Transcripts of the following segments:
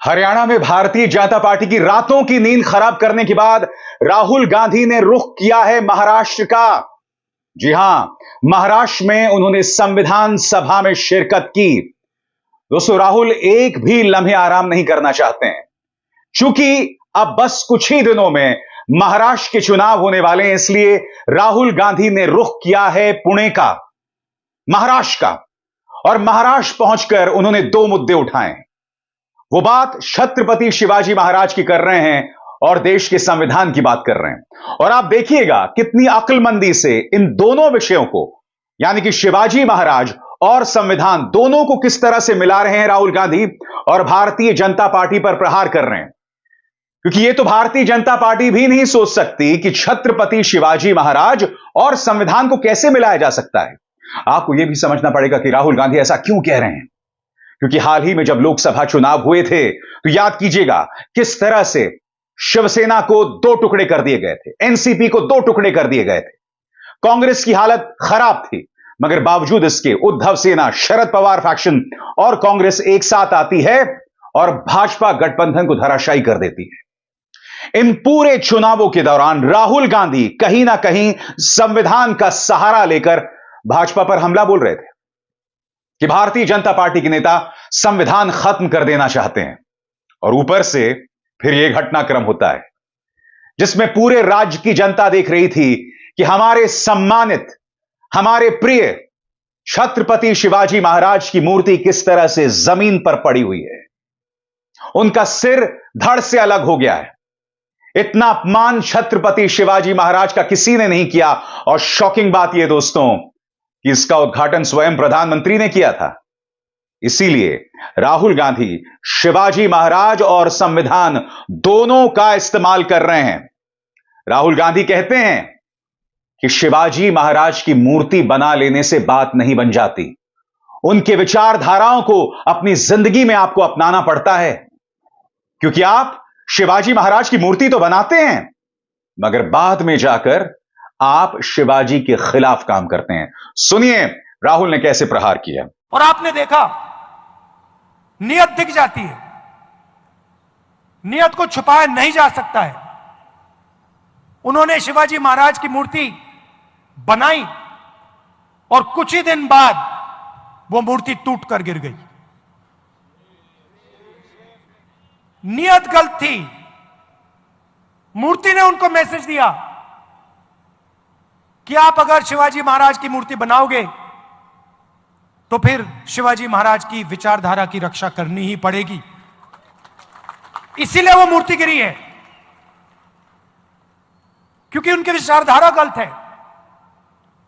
हरियाणा में भारतीय जनता पार्टी की रातों की नींद खराब करने के बाद राहुल गांधी ने रुख किया है महाराष्ट्र का। जी हां, महाराष्ट्र में उन्होंने संविधान सभा में शिरकत की। दोस्तों, राहुल एक भी लम्हे आराम नहीं करना चाहते हैं, क्योंकि अब बस कुछ ही दिनों में महाराष्ट्र के चुनाव होने वाले हैं। इसलिए राहुल गांधी ने रुख किया है पुणे का, महाराष्ट्र का, और महाराष्ट्र पहुंचकर उन्होंने दो मुद्दे उठाए। वो बात छत्रपति शिवाजी महाराज की कर रहे हैं और देश के संविधान की बात कर रहे हैं। और आप देखिएगा कितनी अक्लमंदी से इन दोनों विषयों को, यानी कि शिवाजी महाराज और संविधान, दोनों को किस तरह से मिला रहे हैं राहुल गांधी और भारतीय जनता पार्टी पर प्रहार कर रहे हैं। क्योंकि यह तो भारतीय जनता पार्टी भी नहीं सोच सकती कि छत्रपति शिवाजी महाराज और संविधान को कैसे मिलाया जा सकता है। आपको यह भी समझना पड़ेगा कि राहुल गांधी ऐसा क्यों कह रहे हैं, क्योंकि हाल ही में जब लोकसभा चुनाव हुए थे तो याद कीजिएगा किस तरह से शिवसेना को दो टुकड़े कर दिए गए थे, एनसीपी को दो टुकड़े कर दिए गए थे। कांग्रेस की हालत खराब थी, मगर बावजूद इसके उद्धव सेना, शरद पवार फैक्शन और कांग्रेस एक साथ आती है और भाजपा गठबंधन को धराशायी कर देती है। इन पूरे चुनावों के दौरान राहुल गांधी कहीं ना कहीं संविधान का सहारा लेकर भाजपा पर हमला बोल रहे थे कि भारतीय जनता पार्टी के नेता संविधान खत्म कर देना चाहते हैं। और ऊपर से फिर यह घटनाक्रम होता है जिसमें पूरे राज्य की जनता देख रही थी कि हमारे सम्मानित, हमारे प्रिय छत्रपति शिवाजी महाराज की मूर्ति किस तरह से जमीन पर पड़ी हुई है। उनका सिर धड़ से अलग हो गया है। इतना अपमान छत्रपति शिवाजी महाराज का किसी ने नहीं किया। और शॉकिंग बात यह दोस्तों कि इसका उद्घाटन स्वयं प्रधानमंत्री ने किया था। इसीलिए राहुल गांधी शिवाजी महाराज और संविधान दोनों का इस्तेमाल कर रहे हैं। राहुल गांधी कहते हैं कि शिवाजी महाराज की मूर्ति बना लेने से बात नहीं बन जाती, उनके विचारधाराओं को अपनी जिंदगी में आपको अपनाना पड़ता है। क्योंकि आप शिवाजी महाराज की मूर्ति तो बनाते हैं, मगर बाद में जाकर आप शिवाजी के खिलाफ काम करते हैं। सुनिए राहुल ने कैसे प्रहार किया। और आपने देखा नियत दिख जाती है, नियत को छुपाया नहीं जा सकता है। उन्होंने शिवाजी महाराज की मूर्ति बनाई और कुछ ही दिन बाद वो मूर्ति टूट कर गिर गई। नियत गलत थी। मूर्ति ने उनको मैसेज दिया कि आप अगर शिवाजी महाराज की मूर्ति बनाओगे तो फिर शिवाजी महाराज की विचारधारा की रक्षा करनी ही पड़ेगी। इसीलिए वो मूर्ति गिरी है, क्योंकि उनकी विचारधारा गलत है।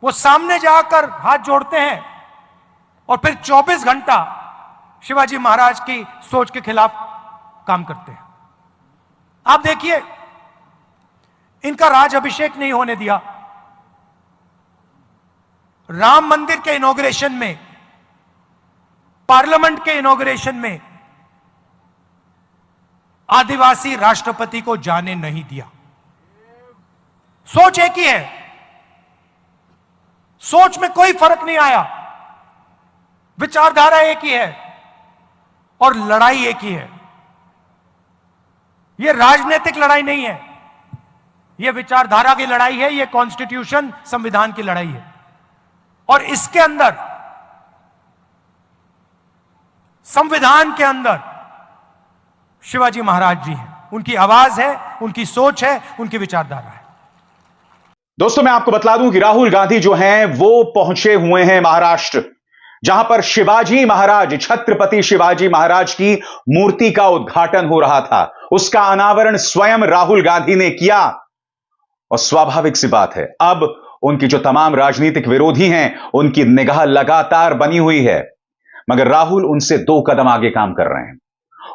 वो सामने जाकर हाथ जोड़ते हैं और फिर 24 घंटा शिवाजी महाराज की सोच के खिलाफ काम करते हैं। आप देखिए, इनका राज अभिषेक नहीं होने दिया। राम मंदिर के इनॉग्रेशन में, पार्लियामेंट के इनॉग्रेशन में आदिवासी राष्ट्रपति को जाने नहीं दिया। सोच एक ही है, सोच में कोई फर्क नहीं आया, विचारधारा एक ही है और लड़ाई एक ही है। यह राजनीतिक लड़ाई नहीं है, यह विचारधारा की लड़ाई है, यह कॉन्स्टिट्यूशन, संविधान की लड़ाई है। और इसके अंदर, संविधान के अंदर शिवाजी महाराज जी हैं, उनकी आवाज है, उनकी सोच है, उनकी विचारधारा है। दोस्तों, मैं आपको बतला दूं कि राहुल गांधी जो हैं वो पहुंचे हुए हैं महाराष्ट्र, जहां पर शिवाजी महाराज, छत्रपति शिवाजी महाराज की मूर्ति का उद्घाटन हो रहा था। उसका अनावरण स्वयं राहुल गांधी ने किया। और स्वाभाविक सी बात है, अब उनकी जो तमाम राजनीतिक विरोधी हैं उनकी निगाह लगातार बनी हुई है, मगर राहुल उनसे दो कदम आगे काम कर रहे हैं।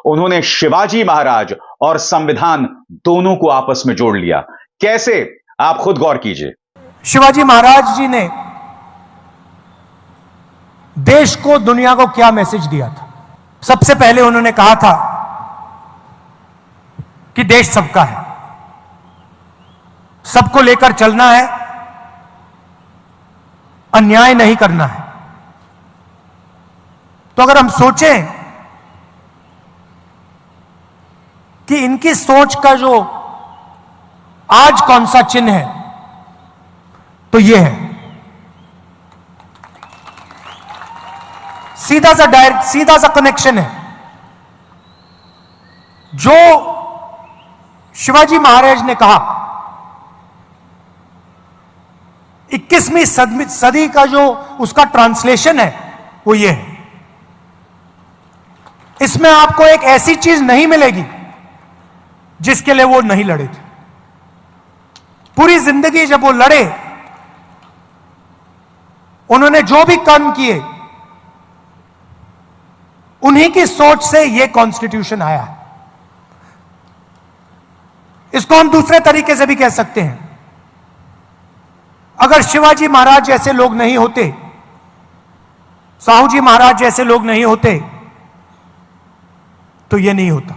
उन्होंने शिवाजी महाराज और संविधान दोनों को आपस में जोड़ लिया। कैसे, आप खुद गौर कीजिए। शिवाजी महाराज जी ने देश को, दुनिया को क्या मैसेज दिया था? सबसे पहले उन्होंने कहा था कि देश सबका है, सबको लेकर चलना है, अन्याय नहीं करना है। तो अगर हम सोचें कि इनकी सोच का जो आज कौन सा चिन्ह है, तो यह है सीधा सा डायरेक्ट, सीधा सा कनेक्शन है। जो शिवाजी महाराज ने कहा 21वीं सदी का जो उसका ट्रांसलेशन है वो ये है। इसमें आपको एक ऐसी चीज नहीं मिलेगी जिसके लिए वो नहीं लड़े थे। पूरी जिंदगी जब वो लड़े, उन्होंने जो भी कर्म किए, उन्हीं की सोच से ये कॉन्स्टिट्यूशन आया है। इसको हम दूसरे तरीके से भी कह सकते हैं, अगर शिवाजी महाराज जैसे लोग नहीं होते, साहू जी महाराज जैसे लोग नहीं होते, तो ये नहीं होता।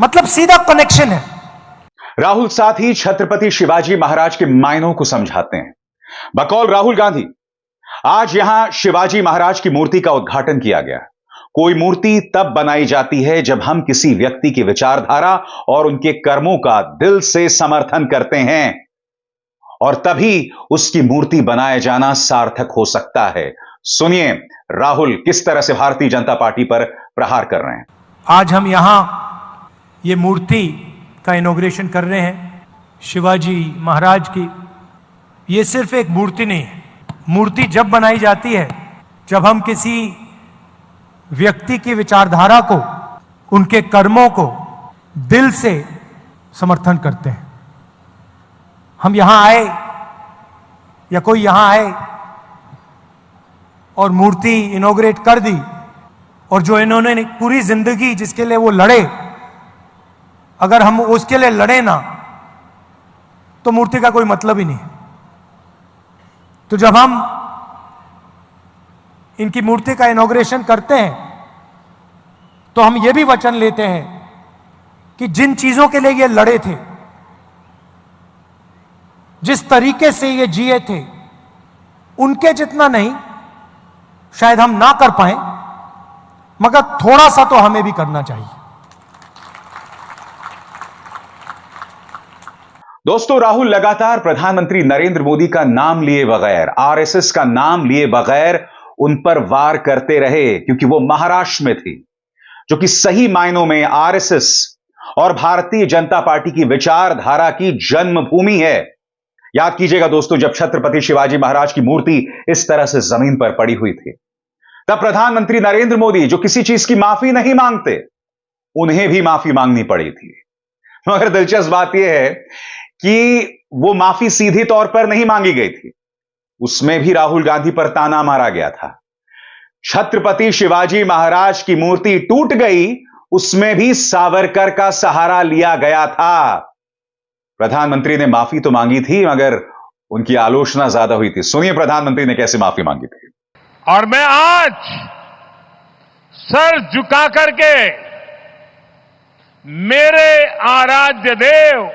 मतलब सीधा कनेक्शन है। राहुल साथ ही छत्रपति शिवाजी महाराज के मायनों को समझाते हैं। बकौल राहुल गांधी, आज यहां शिवाजी महाराज की मूर्ति का उद्घाटन किया गया। कोई मूर्ति तब बनाई जाती है जब हम किसी व्यक्ति की विचारधारा और उनके कर्मों का दिल से समर्थन करते हैं, और तभी उसकी मूर्ति बनाया जाना सार्थक हो सकता है। सुनिए राहुल किस तरह से भारतीय जनता पार्टी पर प्रहार कर रहे हैं। आज हम यहां ये मूर्ति का इनॉग्रेशन कर रहे हैं शिवाजी महाराज की। ये सिर्फ एक मूर्ति नहीं है। मूर्ति जब बनाई जाती है जब हम किसी व्यक्ति की विचारधारा को, उनके कर्मों को दिल से समर्थन करते हैं। हम यहां आए या कोई यहां आए और मूर्ति इनॉग्रेट कर दी, और जो इन्होंने पूरी जिंदगी जिसके लिए वो लड़े, अगर हम उसके लिए लड़े ना, तो मूर्ति का कोई मतलब ही नहीं। तो जब हम इनकी मूर्ति का इनॉग्रेशन करते हैं तो हम ये भी वचन लेते हैं कि जिन चीजों के लिए ये लड़े थे, जिस तरीके से ये जिए थे, उनके जितना नहीं शायद हम ना कर पाए, मगर थोड़ा सा तो हमें भी करना चाहिए। दोस्तों, राहुल लगातार प्रधानमंत्री नरेंद्र मोदी का नाम लिए बगैर, आरएसएस का नाम लिए बगैर उन पर वार करते रहे, क्योंकि वो महाराष्ट्र में थी, जो कि सही मायनों में आरएसएस और भारतीय जनता पार्टी की विचारधारा की जन्मभूमि है। याद कीजिएगा दोस्तों, जब छत्रपति शिवाजी महाराज की मूर्ति इस तरह से जमीन पर पड़ी हुई थी, तब प्रधानमंत्री नरेंद्र मोदी, जो किसी चीज की माफी नहीं मांगते, उन्हें भी माफी मांगनी पड़ी थी। मगर दिलचस्प बात यह है कि वो माफी सीधे तौर पर नहीं मांगी गई थी, उसमें भी राहुल गांधी पर ताना मारा गया था। छत्रपति शिवाजी महाराज की मूर्ति टूट गई, उसमें भी सावरकर का सहारा लिया गया था। प्रधानमंत्री ने माफी तो मांगी थी, मगर उनकी आलोचना ज्यादा हुई थी। सुनिए प्रधानमंत्री ने कैसे माफी मांगी थी। और मैं आज सर झुका करके मेरे आराध्य देव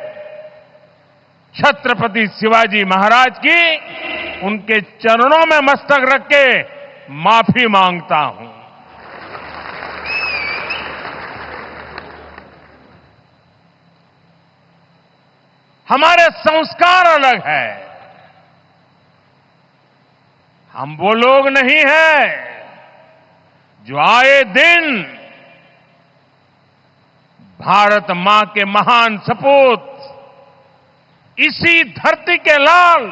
छत्रपति शिवाजी महाराज की उनके चरणों में मस्तक रख के माफी मांगता हूं। हमारे संस्कार अलग है। हम वो लोग नहीं हैं जो आए दिन भारत मां के महान सपूत, इसी धरती के लाल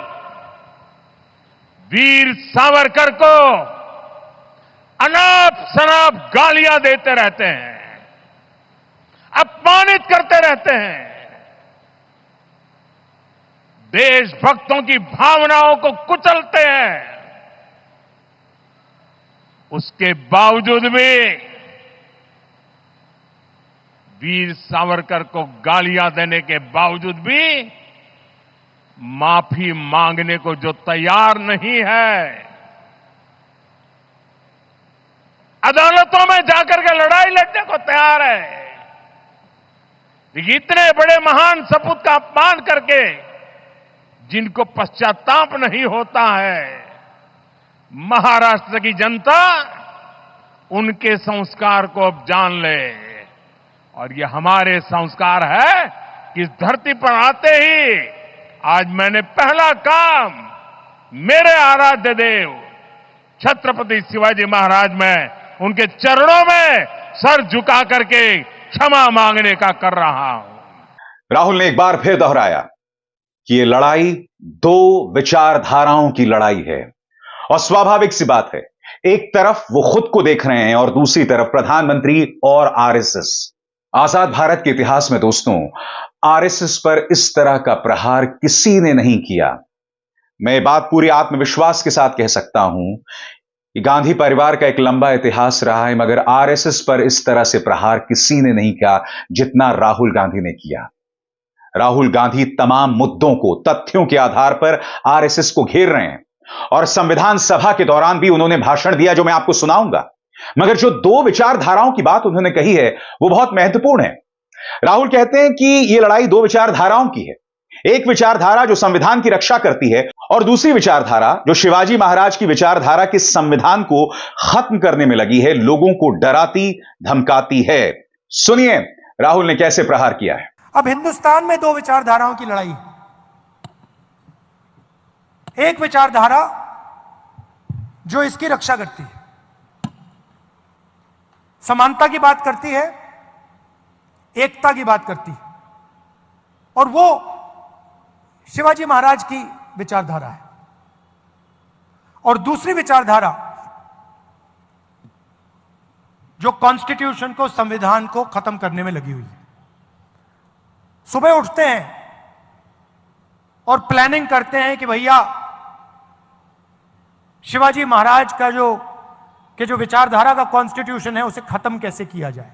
वीर सावरकर को अनाप शनाप गालियां देते रहते हैं, अपमानित करते रहते हैं, देशभक्तों की भावनाओं को कुचलते हैं। उसके बावजूद भी वीर सावरकर को गालियां देने के बावजूद भी माफी मांगने को जो तैयार नहीं है, अदालतों में जाकर के लड़ाई लड़ने को तैयार है, लेकिन इतने बड़े महान सपूत का अपमान करके जिनको पश्चाताप नहीं होता है, महाराष्ट्र की जनता उनके संस्कार को अब जान ले। और ये हमारे संस्कार है कि इस धरती पर आते ही आज मैंने पहला काम मेरे आराध्य देव छत्रपति शिवाजी महाराज में उनके चरणों में सर झुका करके क्षमा मांगने का कर रहा हूं। राहुल ने एक बार फिर दोहराया कि यह लड़ाई दो विचारधाराओं की लड़ाई है और स्वाभाविक सी बात है, एक तरफ वो खुद को देख रहे हैं और दूसरी तरफ प्रधानमंत्री और आरएसएस। आजाद भारत के इतिहास में दोस्तों आरएसएस पर इस तरह का प्रहार किसी ने नहीं किया। मैं ये बात पूरी आत्मविश्वास के साथ कह सकता हूं कि गांधी परिवार का एक लंबा इतिहास रहा है, मगर आरएसएस पर इस तरह से प्रहार किसी ने नहीं किया जितना राहुल गांधी ने किया। राहुल गांधी तमाम मुद्दों को तथ्यों के आधार पर आरएसएस को घेर रहे हैं और संविधान सभा के दौरान भी उन्होंने भाषण दिया जो मैं आपको सुनाऊंगा। मगर जो दो विचारधाराओं की बात उन्होंने कही है वो बहुत महत्वपूर्ण है। राहुल कहते हैं कि यह लड़ाई दो विचारधाराओं की है, एक विचारधारा जो संविधान की रक्षा करती है और दूसरी विचारधारा जो शिवाजी महाराज की विचारधारा के संविधान को खत्म करने में लगी है, लोगों को डराती धमकाती है। सुनिए राहुल ने कैसे प्रहार किया है। अब हिंदुस्तान में दो विचारधाराओं की लड़ाई, एक विचारधारा जो इसकी रक्षा करती है, समानता की बात करती है, एकता की बात करती है, और वो शिवाजी महाराज की विचारधारा है। और दूसरी विचारधारा जो कॉन्स्टिट्यूशन को, संविधान को खत्म करने में लगी हुई है। सुबह उठते हैं और प्लानिंग करते हैं कि भैया शिवाजी महाराज का जो विचारधारा का कॉन्स्टिट्यूशन है उसे खत्म कैसे किया जाए।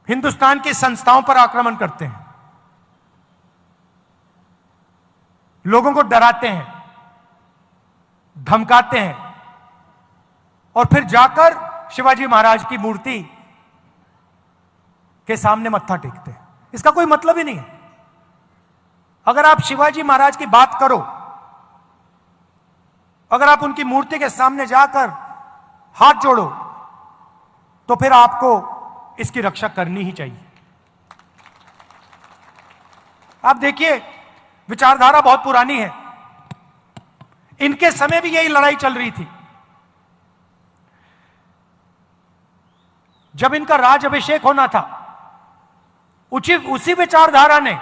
हिंदुस्तान की संस्थाओं पर आक्रमण करते हैं, लोगों को डराते हैं, धमकाते हैं और फिर जाकर शिवाजी महाराज की मूर्ति के सामने मत्था टेकते हैं। इसका कोई मतलब ही नहीं है। अगर आप शिवाजी महाराज की बात करो, अगर आप उनकी मूर्ति के सामने जाकर हाथ जोड़ो, तो फिर आपको इसकी रक्षा करनी ही चाहिए। आप देखिए विचारधारा बहुत पुरानी है, इनके समय भी यही लड़ाई चल रही थी। जब इनका राज अभिषेक होना था, उसी विचारधारा ने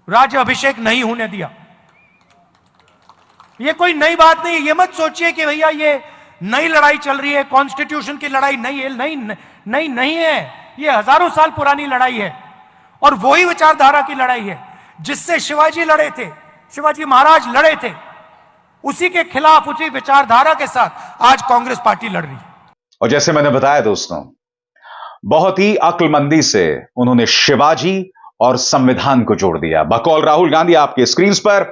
राज्य अभिषेक नहीं होने दिया। यह कोई नई बात नहीं, यह मत सोचिए कि भैया ये नई लड़ाई चल रही है, कॉन्स्टिट्यूशन की लड़ाई नई है। नहीं है, यह हजारों साल पुरानी लड़ाई है और वही विचारधारा की लड़ाई है जिससे शिवाजी लड़े थे, शिवाजी महाराज लड़े थे। उसी के खिलाफ, उसी विचारधारा के साथ आज कांग्रेस पार्टी लड़ रही है। और जैसे मैंने बताया दोस्तों, बहुत ही अक्लमंदी से उन्होंने शिवाजी और संविधान को जोड़ दिया। बकौल राहुल गांधी आपके स्क्रीन पर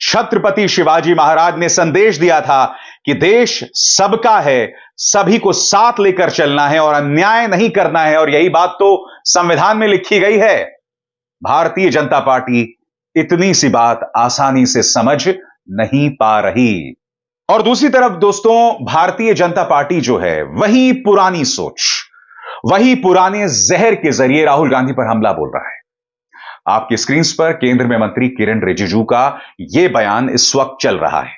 छत्रपति शिवाजी महाराज ने संदेश दिया था कि देश सबका है, सभी को साथ लेकर चलना है और अन्याय नहीं करना है, और यही बात तो संविधान में लिखी गई है। भारतीय जनता पार्टी इतनी सी बात आसानी से समझ नहीं पा रही। और दूसरी तरफ दोस्तों, भारतीय जनता पार्टी जो है वही पुरानी सोच, वही पुराने जहर के जरिए राहुल गांधी पर हमला बोल रहा है। आपकी स्क्रीन पर केंद्र में मंत्री किरण रिजिजू का यह बयान इस वक्त चल रहा है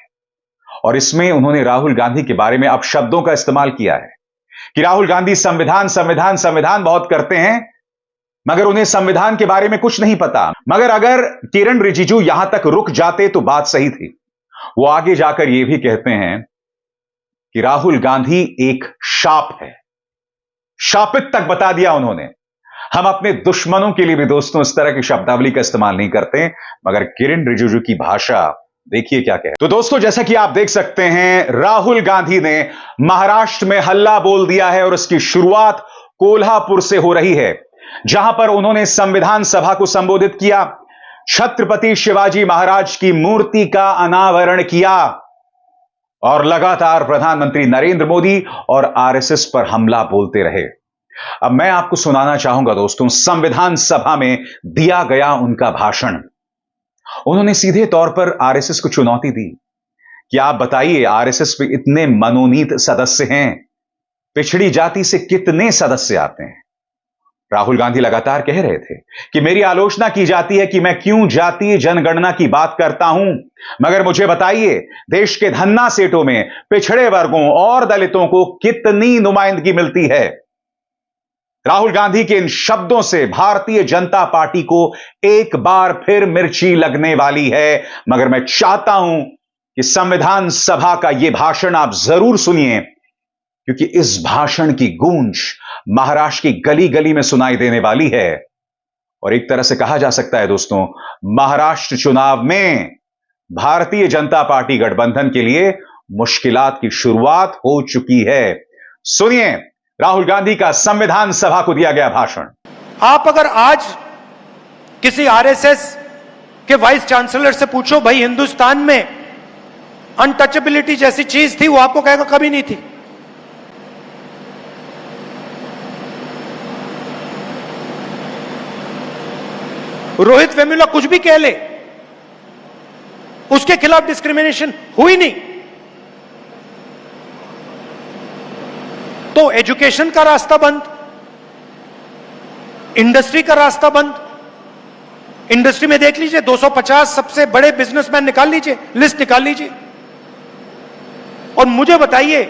और इसमें उन्होंने राहुल गांधी के बारे में अपशब्दों का इस्तेमाल किया है कि राहुल गांधी संविधान संविधान संविधान बहुत करते हैं, मगर उन्हें संविधान के बारे में कुछ नहीं पता। मगर अगर किरण रिजिजू यहां तक रुक जाते तो बात सही थी। वो आगे जाकर यह भी कहते हैं कि राहुल गांधी एक शाप है, शापित तक बता दिया उन्होंने। हम अपने दुश्मनों के लिए भी दोस्तों इस तरह की शब्दावली का इस्तेमाल नहीं करते, मगर किरण रिजिजू की भाषा देखिए क्या कहे। तो दोस्तों, जैसा कि आप देख सकते हैं, राहुल गांधी ने महाराष्ट्र में हल्ला बोल दिया है और इसकी शुरुआत कोल्हापुर से हो रही है, जहां पर उन्होंने संविधान सभा को संबोधित किया, छत्रपति शिवाजी महाराज की मूर्ति का अनावरण किया और लगातार प्रधानमंत्री नरेंद्र मोदी और आरएसएस पर हमला बोलते रहे। अब मैं आपको सुनाना चाहूंगा दोस्तों संविधान सभा में दिया गया उनका भाषण। उन्होंने सीधे तौर पर आरएसएस को चुनौती दी क्या आप बताइए, आरएसएस में इतने मनोनीत सदस्य हैं, पिछड़ी जाति से कितने सदस्य आते हैं? राहुल गांधी लगातार कह रहे थे कि मेरी आलोचना की जाती है कि मैं क्यों जातीय जनगणना की बात करता हूं, मगर मुझे बताइए, देश के धन्ना सेठों में पिछड़े वर्गों और दलितों को कितनी नुमाइंदगी मिलती है? राहुल गांधी के इन शब्दों से भारतीय जनता पार्टी को एक बार फिर मिर्ची लगने वाली है, मगर मैं चाहता हूं कि संविधान सभा का यह भाषण आप जरूर सुनिए, क्योंकि इस भाषण की गूंज महाराष्ट्र की गली गली में सुनाई देने वाली है। और एक तरह से कहा जा सकता है दोस्तों, महाराष्ट्र चुनाव में भारतीय जनता पार्टी गठबंधन के लिए मुश्किलात की शुरुआत हो चुकी है। सुनिए राहुल गांधी का संविधान सभा को दिया गया भाषण। आप अगर आज किसी आरएसएस के वाइस चांसलर से पूछो, भाई हिंदुस्तान में अनटचेबिलिटी जैसी चीज थी, वो आपको कहेगा कभी नहीं थी। रोहित वेमुला कुछ भी कह ले, उसके खिलाफ डिस्क्रिमिनेशन हुई नहीं। तो एजुकेशन का रास्ता बंद, इंडस्ट्री का रास्ता बंद। इंडस्ट्री में देख लीजिए, 250 सबसे बड़े बिजनेसमैन निकाल लीजिए, लिस्ट निकाल लीजिए, और मुझे बताइए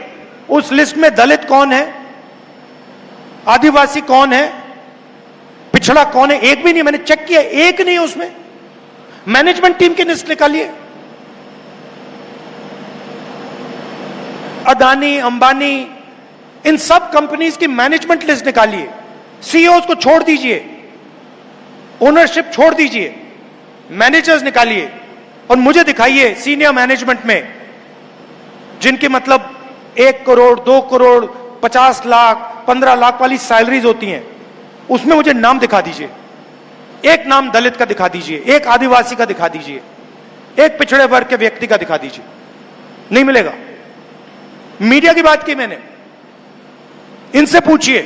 उस लिस्ट में दलित कौन है, आदिवासी कौन है, पिछड़ा कौन है? एक भी नहीं, मैंने चेक किया, एक नहीं है उसमें। मैनेजमेंट टीम की लिस्ट निकालिए, अदानी, अंबानी, इन सब कंपनीज की मैनेजमेंट लिस्ट निकालिए। सीईओज को छोड़ दीजिए, ओनरशिप छोड़ दीजिए, मैनेजर्स निकालिए और मुझे दिखाइए सीनियर मैनेजमेंट में जिनकी मतलब 1 करोड़, 2 करोड़, 50 लाख, 15 लाख वाली सैलरीज होती हैं, उसमें मुझे नाम दिखा दीजिए। एक नाम दलित का दिखा दीजिए, एक आदिवासी का दिखा दीजिए, एक पिछड़े वर्ग के व्यक्ति का दिखा दीजिए। नहीं मिलेगा। मीडिया की बात की मैंने, इनसे पूछिए,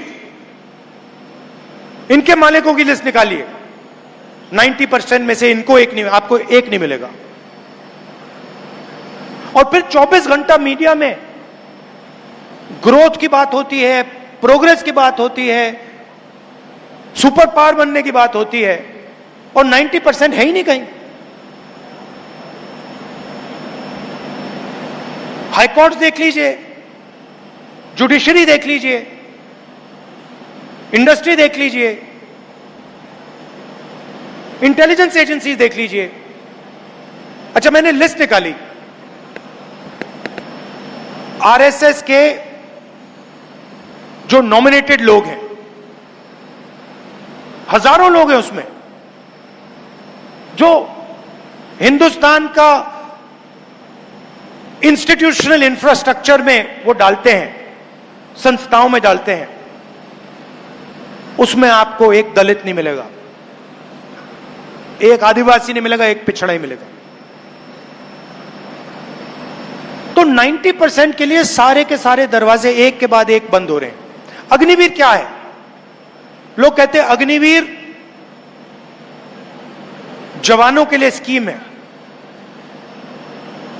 इनके मालिकों की लिस्ट निकालिए, 90% में से इनको एक नहीं, आपको एक नहीं मिलेगा। और फिर 24 घंटा मीडिया में ग्रोथ की बात होती है, प्रोग्रेस की बात होती है, सुपर पावर बनने की बात होती है, और 90% है ही नहीं कहीं। हाईकोर्ट देख लीजिए, जुडिशरी देख लीजिए, इंडस्ट्री देख लीजिए, इंटेलिजेंस एजेंसी देख लीजिए। अच्छा, मैंने लिस्ट निकाली आरएसएस के जो नॉमिनेटेड लोग हैं, हजारों लोग हैं उसमें, जो हिंदुस्तान का इंस्टीट्यूशनल इंफ्रास्ट्रक्चर में वो डालते हैं, संस्थाओं में डालते हैं, उसमें आपको एक दलित नहीं मिलेगा, एक आदिवासी नहीं मिलेगा, एक पिछड़ा ही मिलेगा। तो 90% के लिए सारे के सारे दरवाजे एक के बाद एक बंद हो रहे हैं। अग्निवीर क्या है? लोग कहते हैं अग्निवीर जवानों के लिए स्कीम है।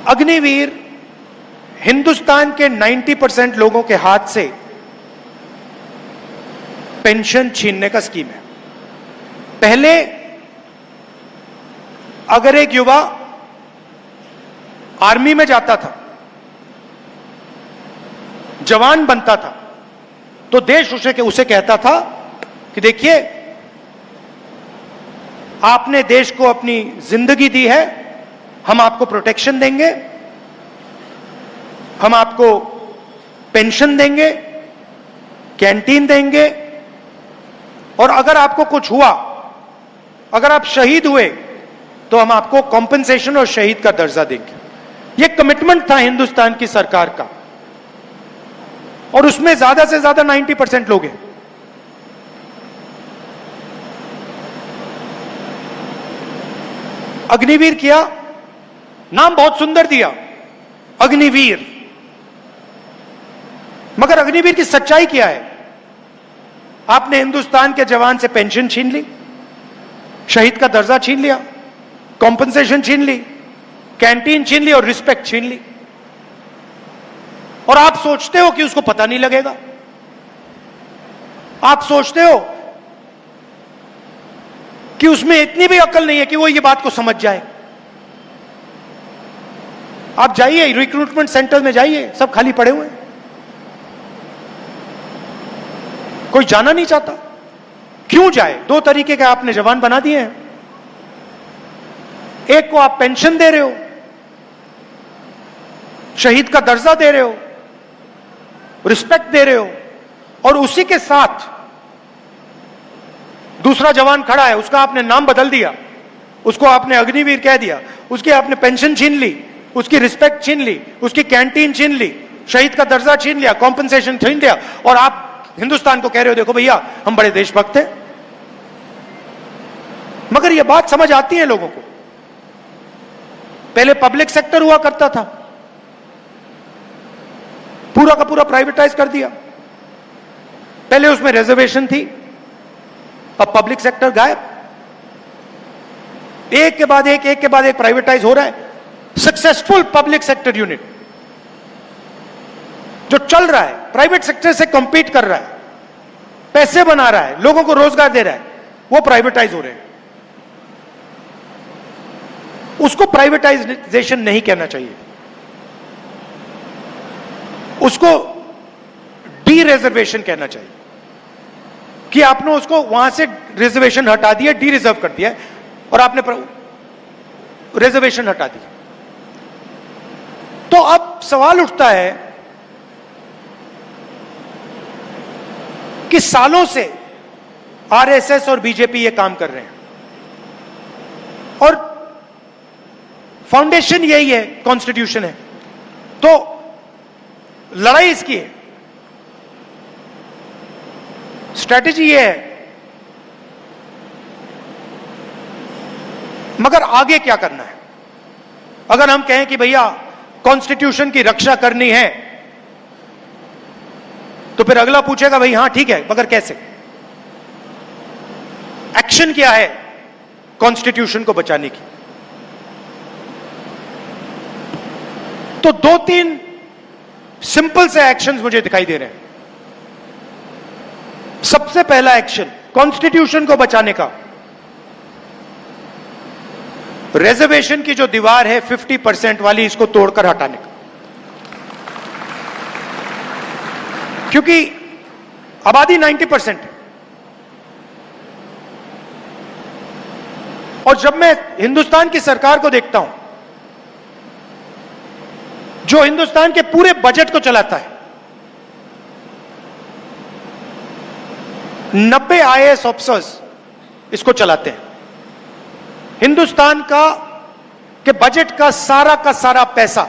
अग्निवीर हिंदुस्तान के 90% लोगों के हाथ से पेंशन छीनने का स्कीम है। पहले अगर एक युवा आर्मी में जाता था, जवान बनता था, तो देश उसे कहता था कि देखिए, आपने देश को अपनी जिंदगी दी है, हम आपको प्रोटेक्शन देंगे, हम आपको पेंशन देंगे, कैंटीन देंगे, और अगर आपको कुछ हुआ, अगर आप शहीद हुए, तो हम आपको कॉम्पेंसेशन और शहीद का दर्जा देंगे। यह कमिटमेंट था हिंदुस्तान की सरकार का, और उसमें ज्यादा से ज्यादा 90% लोग हैं। अग्निवीर किया, नाम बहुत सुंदर दिया, अग्निवीर, मगर अग्निवीर की सच्चाई क्या है? आपने हिंदुस्तान के जवान से पेंशन छीन ली, शहीद का दर्जा छीन लिया, कॉम्पेंसेशन छीन ली, कैंटीन छीन ली और रिस्पेक्ट छीन ली। और आप सोचते हो कि उसको पता नहीं लगेगा। आप सोचते हो कि उसमें इतनी भी अक्ल नहीं है कि वो ये बात को समझ जाए। आप जाइए रिक्रूटमेंट सेंटर में, जाइए, सब खाली पड़े हुए हैं, कोई जाना नहीं चाहता। क्यों जाए? दो तरीके के आपने जवान बना दिए हैं। एक को आप पेंशन दे रहे हो, शहीद का दर्जा दे रहे हो, रिस्पेक्ट दे रहे हो, और उसी के साथ दूसरा जवान खड़ा है, उसका आपने नाम बदल दिया, उसको आपने अग्निवीर कह दिया, उसकी आपने पेंशन छीन ली, उसकी रिस्पेक्ट छीन ली, उसकी कैंटीन छीन ली, शहीद का दर्जा छीन लिया, कॉम्पनसेशन छीन लिया, और आप हिंदुस्तान को कह रहे हो देखो भैया हम बड़े देशभक्त हैं। मगर यह बात समझ आती है लोगों को। पहले पब्लिक सेक्टर हुआ करता था, पूरा का पूरा प्राइवेटाइज कर दिया। पहले उसमें रिजर्वेशन थी, अब पब्लिक सेक्टर गायब। एक के बाद एक प्राइवेटाइज हो रहा है। सक्सेसफुल पब्लिक सेक्टर यूनिट जो चल रहा है, प्राइवेट सेक्टर से कॉम्पीट कर रहा है, पैसे बना रहा है, लोगों को रोजगार दे रहा है, वो प्राइवेटाइज हो रहे हैं। उसको प्राइवेटाइजेशन नहीं कहना चाहिए, उसको डी रिजर्वेशन कहना चाहिए कि आपने उसको वहां से रिजर्वेशन हटा दिया, डी रिजर्व कर दिया और आपने रिजर्वेशन हटा दिया। तो अब सवाल उठता है कि सालों से आरएसएस और बीजेपी ये काम कर रहे हैं और फाउंडेशन यही है, कॉन्स्टिट्यूशन है। तो लड़ाई इसकी है, स्ट्रैटेजी ये है। मगर आगे क्या करना है? अगर हम कहें कि भैया कॉन्स्टिट्यूशन की रक्षा करनी है, तो फिर अगला पूछेगा भाई हां ठीक है, मगर कैसे? एक्शन क्या है कॉन्स्टिट्यूशन को बचाने की? तो दो तीन सिंपल से एक्शंस मुझे दिखाई दे रहे हैं। सबसे पहला एक्शन कॉन्स्टिट्यूशन को बचाने का, रिजर्वेशन की जो दीवार है 50% वाली, इसको तोड़कर हटाने का। क्योंकि आबादी 90% है और जब मैं हिंदुस्तान की सरकार को देखता हूं जो हिंदुस्तान के पूरे बजट को चलाता है, 90 आईएएस ऑफिसर्स इसको चलाते हैं। हिंदुस्तान के बजट का सारा पैसा,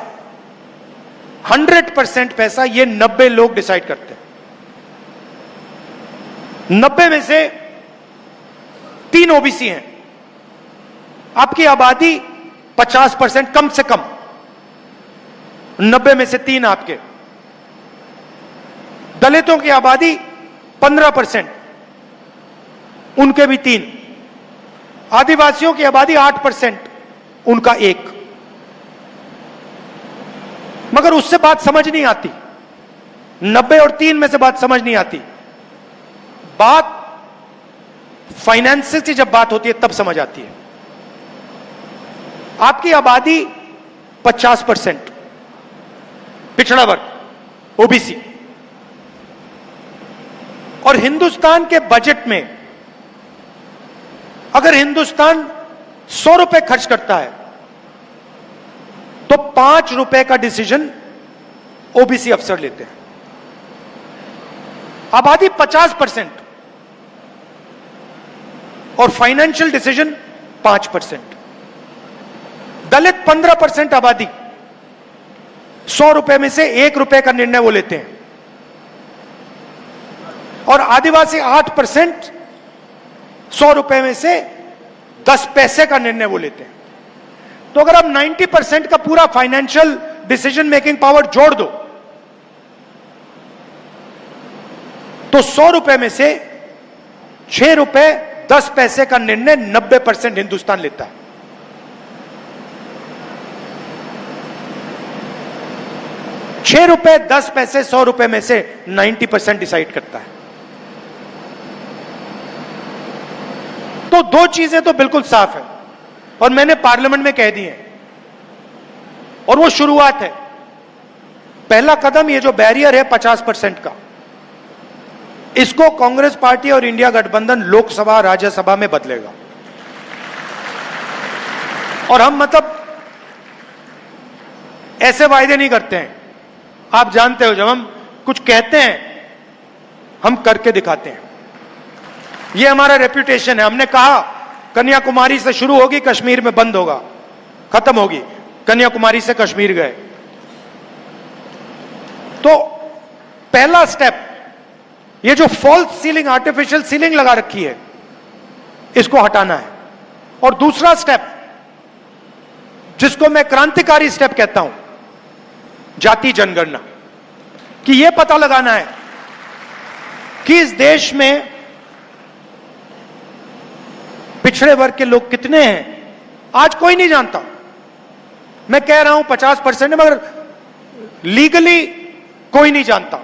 100% पैसा ये 90 लोग डिसाइड करते हैं। 90 में से 3 ओबीसी हैं। आपकी आबादी 50% कम से कम, 90 में से 3 आपके। दलितों की आबादी 15%, उनके भी 3। आदिवासियों की आबादी 8%, उनका 1। मगर उससे बात समझ नहीं आती, 90 और 3 में से बात समझ नहीं आती। बात फाइनेंस से जब बात होती है तब समझ आती है। आपकी आबादी 50%, पिछड़ा वर्ग, ओबीसी, और हिंदुस्तान के बजट में अगर हिंदुस्तान 100 रुपए खर्च करता है तो 5 रुपए का डिसीजन ओबीसी अफसर लेते हैं। आबादी 50% और फाइनेंशियल डिसीजन 5%। दलित 15% आबादी, 100 रुपए में से 1 रुपए का निर्णय वो लेते हैं। और आदिवासी 8%, 100 रुपए में से 10 पैसे का निर्णय वो लेते हैं। तो अगर आप 90% का पूरा फाइनेंशियल डिसीजन मेकिंग पावर जोड़ दो तो 100 रुपए में से 6 रुपए 10 पैसे का निर्णय 90% हिंदुस्तान लेता है। रुपए 10 पैसे 100 रुपए में से 90% डिसाइड करता है। तो दो चीजें तो बिल्कुल साफ है और मैंने पार्लियामेंट में कह दी है, और वो शुरुआत है। पहला कदम ये जो बैरियर है 50% का, इसको कांग्रेस पार्टी और इंडिया गठबंधन लोकसभा राज्यसभा में बदलेगा। और हम मतलब ऐसे वायदे नहीं करते हैं, आप जानते हो, जब हम कुछ कहते हैं हम करके दिखाते हैं। ये हमारा रेप्यूटेशन है। हमने कहा कन्याकुमारी से शुरू होगी, कश्मीर में बंद होगा, खत्म होगी, कन्याकुमारी से कश्मीर गए। तो पहला स्टेप, ये जो फॉल्स सीलिंग, आर्टिफिशियल सीलिंग लगा रखी है, इसको हटाना है। और दूसरा स्टेप, जिसको मैं क्रांतिकारी स्टेप कहता हूं, जाति जनगणना, कि यह पता लगाना है कि इस देश में पिछड़े वर्ग के लोग कितने हैं। आज कोई नहीं जानता। मैं कह रहा हूं 50% है, मगर लीगली कोई नहीं जानता।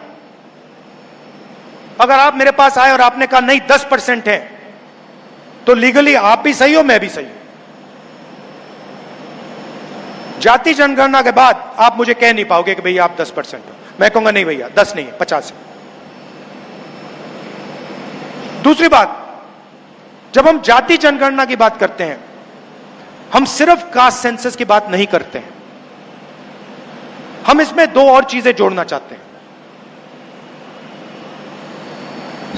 अगर आप मेरे पास आए और आपने कहा नहीं 10% है, तो लीगली आप भी सही हो, मैं भी सही हूं। जाति जनगणना के बाद आप मुझे कह नहीं पाओगे कि भैया आप 10% हो। मैं कहूंगा नहीं भैया 10 नहीं है, 50 है। दूसरी बात, जब हम जाति जनगणना की बात करते हैं, हम सिर्फ कास्ट सेंसस की बात नहीं करते हैं, हम इसमें दो और चीजें जोड़ना चाहते हैं।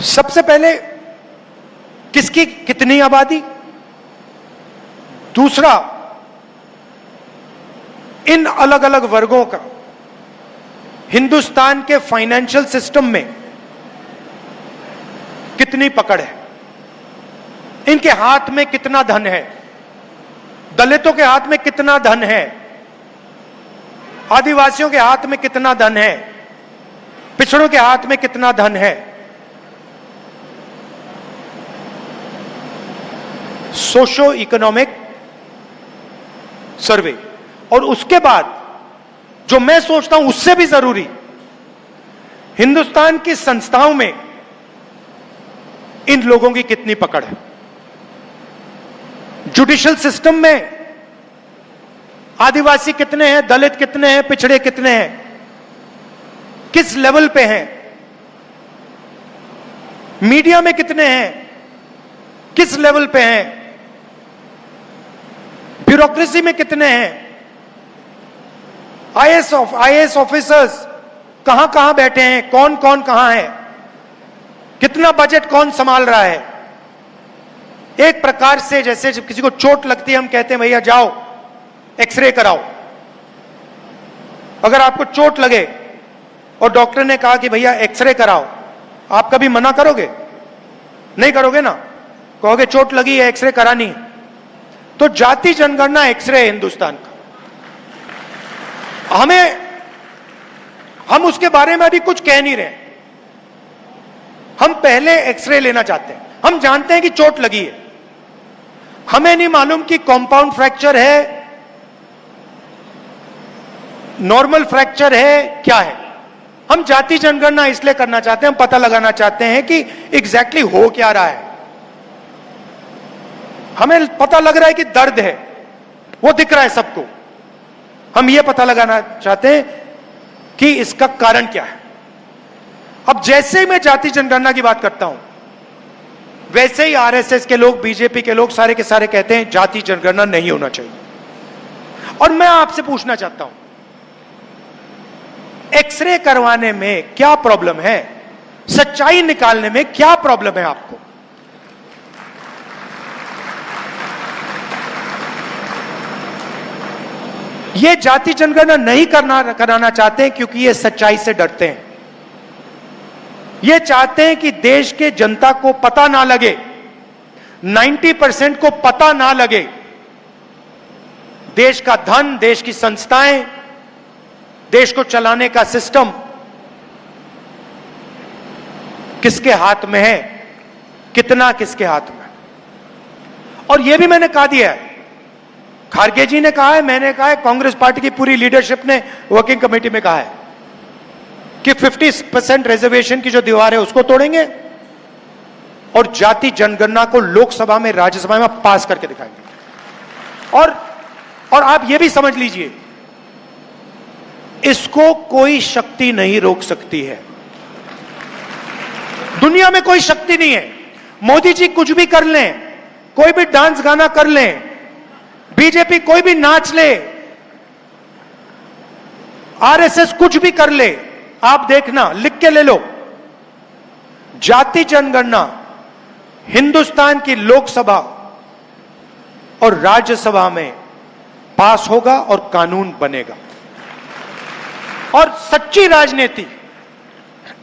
सबसे पहले, किसकी कितनी आबादी, दूसरा इन अलग अलग वर्गों का हिंदुस्तान के फाइनेंशियल सिस्टम में कितनी पकड़ है, इनके हाथ में कितना धन है, दलितों के हाथ में कितना धन है, आदिवासियों के हाथ में कितना धन है, पिछड़ों के हाथ में कितना धन है। Socio economic survey. और उसके बाद जो मैं सोचता हूं उससे भी जरूरी, हिंदुस्तान की संस्थाओं में इन लोगों की कितनी पकड़ है। जुडिशियल सिस्टम में आदिवासी कितने हैं, दलित कितने हैं, पिछड़े कितने हैं, किस लेवल पे हैं। मीडिया में कितने हैं, किस लेवल पे हैं। ब्यूरोक्रेसी में कितने हैं। आईएएस ऑफिसर्स कहां कहां बैठे हैं, कौन कौन कहां है, कितना बजट कौन संभाल रहा है। एक प्रकार से जैसे जब किसी को चोट लगती है, हम कहते हैं भैया जाओ एक्सरे कराओ। अगर आपको चोट लगे और डॉक्टर ने कहा कि भैया एक्सरे कराओ, आप कभी मना करोगे? नहीं करोगे ना, कहोगे चोट लगी है, एक्सरे करानी है। तो जाति जनगणना एक्सरे है हिंदुस्तान का। हम उसके बारे में अभी कुछ कह नहीं रहे। हम पहले एक्सरे लेना चाहते हैं। हम जानते हैं कि चोट लगी है, हमें नहीं मालूम कि कंपाउंड फ्रैक्चर है, नॉर्मल फ्रैक्चर है, क्या है। हम जाति जनगणना इसलिए करना चाहते हैं, हम पता लगाना चाहते हैं कि एग्जैक्टली हो क्या रहा है। हमें पता लग रहा है कि दर्द है, वो दिख रहा है सबको। हम ये पता लगाना चाहते हैं कि इसका कारण क्या है। अब जैसे ही मैं जाति जनगणना की बात करता हूं, वैसे ही आरएसएस के लोग, बीजेपी के लोग सारे के सारे कहते हैं जाति जनगणना नहीं होना चाहिए। और मैं आपसे पूछना चाहता हूं, एक्सरे करवाने में क्या प्रॉब्लम है, सच्चाई निकालने में क्या प्रॉब्लम है आपको? ये जाति जनगणना नहीं कराना चाहते हैं क्योंकि ये सच्चाई से डरते हैं। ये चाहते हैं कि देश के जनता को पता ना लगे, 90% को पता ना लगे, देश का धन, देश की संस्थाएं, देश को चलाने का सिस्टम किसके हाथ में है, कितना किसके हाथ में। और यह भी मैंने कहा दिया है, खारगे जी ने कहा है, मैंने कहा है, कांग्रेस पार्टी की पूरी लीडरशिप ने वर्किंग कमेटी में कहा है कि 50% रिजर्वेशन की जो दीवार है उसको तोड़ेंगे और जाति जनगणना को लोकसभा में राज्यसभा में पास करके दिखाएंगे। और आप यह भी समझ लीजिए, इसको कोई शक्ति नहीं रोक सकती है। दुनिया में कोई शक्ति नहीं है। मोदी जी कुछ भी कर लें, कोई भी डांस गाना कर लें, बीजेपी कोई भी नाच ले, आरएसएस कुछ भी कर ले, आप देखना, लिख के ले लो, जाति जनगणना हिंदुस्तान की लोकसभा और राज्यसभा में पास होगा और कानून बनेगा। और सच्ची राजनीति,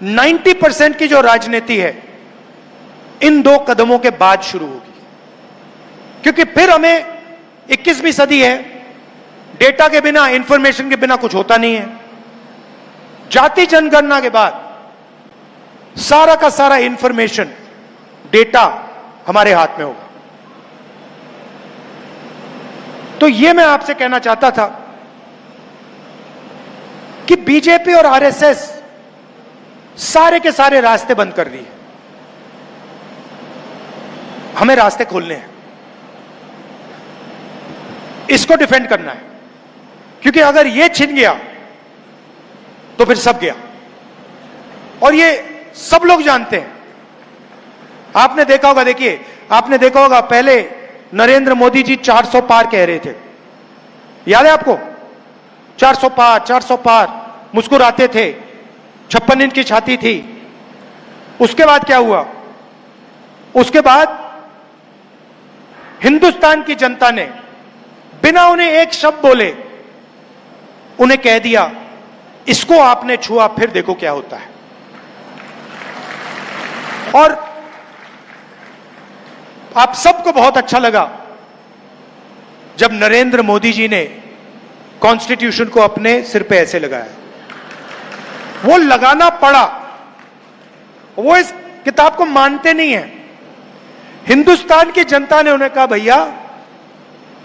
90% की जो राजनीति है, इन दो कदमों के बाद शुरू होगी। क्योंकि फिर हमें 21वीं सदी है, डेटा के बिना, इंफॉर्मेशन के बिना कुछ होता नहीं है। जाति जनगणना के बाद सारा का सारा इंफॉर्मेशन, डेटा हमारे हाथ में होगा। तो यह मैं आपसे कहना चाहता था कि बीजेपी और आरएसएस सारे के सारे रास्ते बंद कर रही है। हमें रास्ते खोलने हैं, इसको डिफेंड करना है, क्योंकि अगर यह छिन गया तो फिर सब गया। और ये सब लोग जानते हैं। आपने देखा होगा, देखिए, आपने देखा होगा पहले नरेंद्र मोदी जी 400 पार कह रहे थे, याद है आपको? 400 पार, 400 पार, मुस्कुराते थे, 56 इंच की छाती थी। उसके बाद क्या हुआ? उसके बाद हिंदुस्तान की जनता ने बिना उन्हें एक शब्द बोले उन्हें कह दिया, इसको आपने छुआ, फिर देखो क्या होता है। और आप सबको बहुत अच्छा लगा जब नरेंद्र मोदी जी ने कॉन्स्टिट्यूशन को अपने सिर पे ऐसे लगाया। वो लगाना पड़ा, वो इस किताब को मानते नहीं है। हिंदुस्तान की जनता ने उन्हें कहा, भैया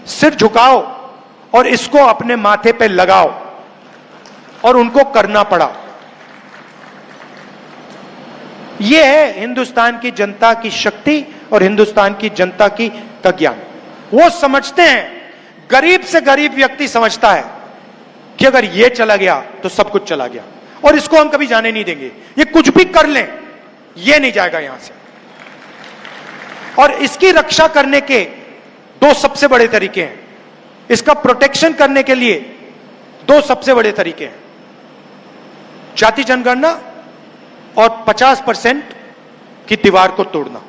सिर झुकाओ और इसको अपने माथे पे लगाओ, और उनको करना पड़ा। यह है हिंदुस्तान की जनता की शक्ति और हिंदुस्तान की जनता का ज्ञान। वो समझते हैं, गरीब से गरीब व्यक्ति समझता है कि अगर यह चला गया तो सब कुछ चला गया, और इसको हम कभी जाने नहीं देंगे। ये कुछ भी कर लें, यह नहीं जाएगा यहां से। और इसकी रक्षा करने के दो सबसे बड़े तरीके हैं। इसका प्रोटेक्शन करने के लिए दो सबसे बड़े तरीके हैं, जाति जनगणना और 50% की दीवार को तोड़ना।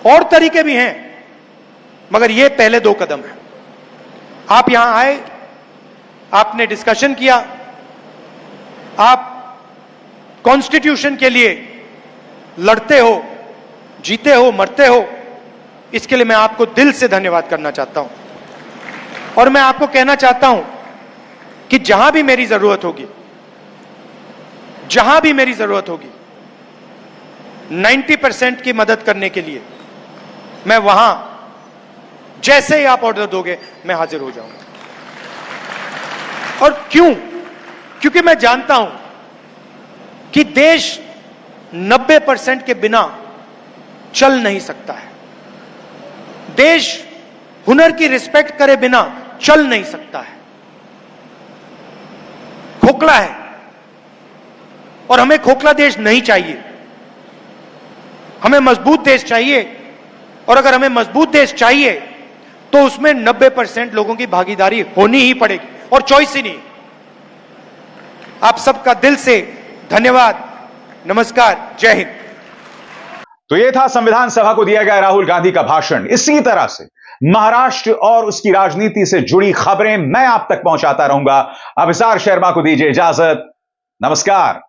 और तरीके भी हैं, मगर ये पहले दो कदम हैं। आप यहां आए, आपने डिस्कशन किया, आप कॉन्स्टिट्यूशन के लिए लड़ते हो, जीते हो, मरते हो, इसके लिए मैं आपको दिल से धन्यवाद करना चाहता हूं। और मैं आपको कहना चाहता हूं कि जहां भी मेरी जरूरत होगी, जहां भी मेरी जरूरत होगी 90% की मदद करने के लिए, मैं वहां जैसे ही आप ऑर्डर दोगे मैं हाजिर हो जाऊंगा। और क्यों? क्योंकि मैं जानता हूं कि देश 90% के बिना चल नहीं सकता है। देश हुनर की रिस्पेक्ट करे बिना चल नहीं सकता है। खोखला है, और हमें खोखला देश नहीं चाहिए। हमें मजबूत देश चाहिए, और अगर हमें मजबूत देश चाहिए तो उसमें 90% लोगों की भागीदारी होनी ही पड़ेगी, और चॉइस ही नहीं। आप सबका दिल से धन्यवाद, नमस्कार, जय हिंद। तो यह था संविधान सभा को दिया गया राहुल गांधी का भाषण। इसी तरह से महाराष्ट्र और उसकी राजनीति से जुड़ी खबरें मैं आप तक पहुंचाता रहूंगा। अभिसार शर्मा को दीजिए इजाजत। नमस्कार।